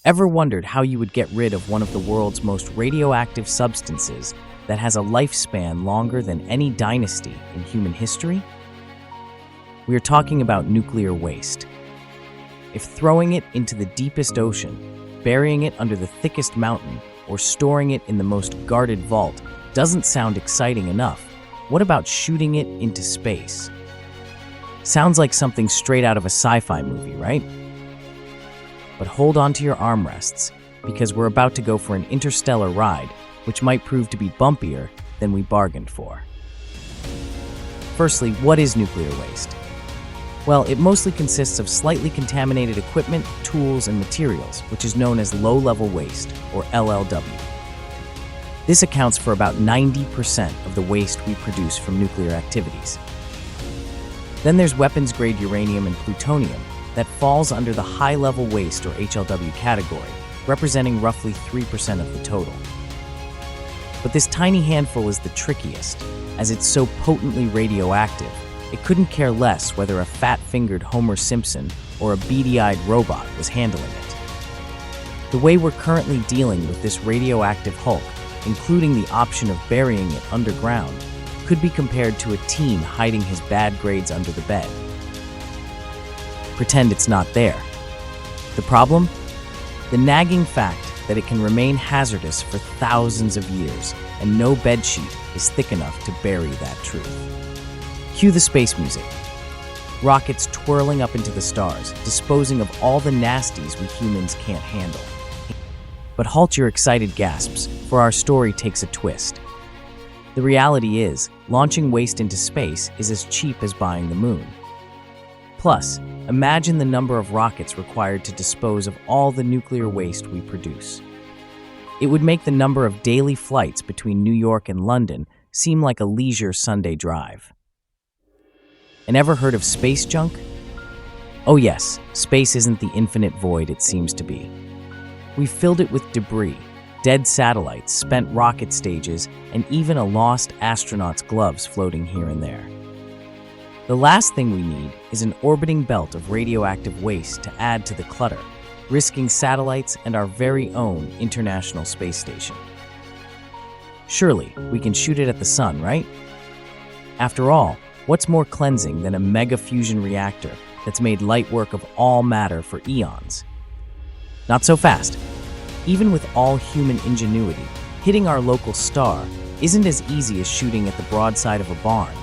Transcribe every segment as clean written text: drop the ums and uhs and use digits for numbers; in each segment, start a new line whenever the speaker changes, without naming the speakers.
Ever wondered how you would get rid of one of the world's most radioactive substances that has a lifespan longer than any dynasty in human history? We are talking about nuclear waste. If throwing it into the deepest ocean, burying it under the thickest mountain, or storing it in the most guarded vault doesn't sound exciting enough, what about shooting it into space? Sounds like something straight out of a sci-fi movie, right? But hold on to your armrests, because we're about to go for an interstellar ride, which might prove to be bumpier than we bargained for. Firstly, what is nuclear waste? Well, it mostly consists of slightly contaminated equipment, tools, and materials, which is known as low-level waste, or LLW. This accounts for about 90% of the waste we produce from nuclear activities. Then there's weapons-grade uranium and plutonium that falls under the high-level waste, or HLW category, representing roughly 3% of the total. But this tiny handful is the trickiest, as it's so potently radioactive, it couldn't care less whether a fat-fingered Homer Simpson or a beady-eyed robot was handling it. The way we're currently dealing with this radioactive hulk, including the option of burying it underground, could be compared to a teen hiding his bad grades under the bed. Pretend it's not there. The problem? The nagging fact that it can remain hazardous for thousands of years, and no bedsheet is thick enough to bury that truth. Cue the space music. Rockets twirling up into the stars, disposing of all the nasties we humans can't handle. But halt your excited gasps, for our story takes a twist. The reality is, launching waste into space is as cheap as buying the moon. Plus, imagine the number of rockets required to dispose of all the nuclear waste we produce. It would make the number of daily flights between New York and London seem like a leisure Sunday drive. And ever heard of space junk? Oh yes, space isn't the infinite void it seems to be. We've filled it with debris, dead satellites, spent rocket stages, and even a lost astronaut's gloves floating here and there. The last thing we need is an orbiting belt of radioactive waste to add to the clutter, risking satellites and our very own International Space Station. Surely, we can shoot it at the sun, right? After all, what's more cleansing than a mega fusion reactor that's made light work of all matter for eons? Not so fast. Even with all human ingenuity, hitting our local star isn't as easy as shooting at the broadside of a barn.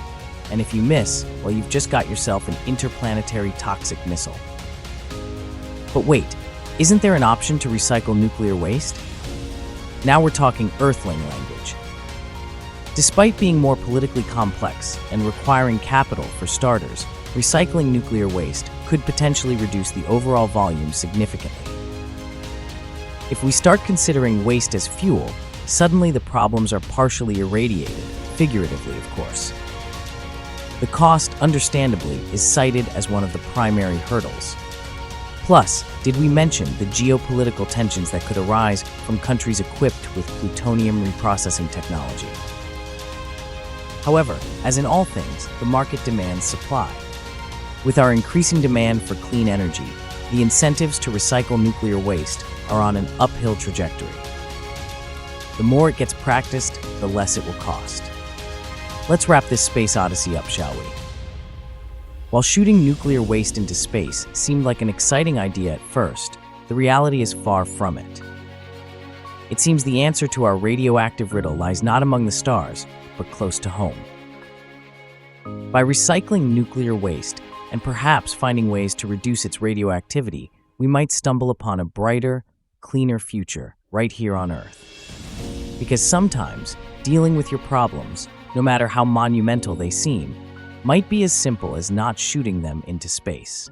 And if you miss, well, you've just got yourself an interplanetary toxic missile. But wait, isn't there an option to recycle nuclear waste? Now we're talking Earthling language. Despite being more politically complex and requiring capital for starters, recycling nuclear waste could potentially reduce the overall volume significantly. If we start considering waste as fuel, suddenly the problems are partially irradiated, figuratively of course. The cost, understandably, is cited as one of the primary hurdles. Plus, did we mention the geopolitical tensions that could arise from countries equipped with plutonium reprocessing technology? However, as in all things, the market demands supply. With our increasing demand for clean energy, the incentives to recycle nuclear waste are on an uphill trajectory. The more it gets practiced, the less it will cost. Let's wrap this space odyssey up, shall we? While shooting nuclear waste into space seemed like an exciting idea at first, the reality is far from it. It seems the answer to our radioactive riddle lies not among the stars, but close to home. By recycling nuclear waste and perhaps finding ways to reduce its radioactivity, we might stumble upon a brighter, cleaner future right here on Earth. Because sometimes, dealing with your problems, no matter how monumental they seem, might be as simple as not shooting them into space.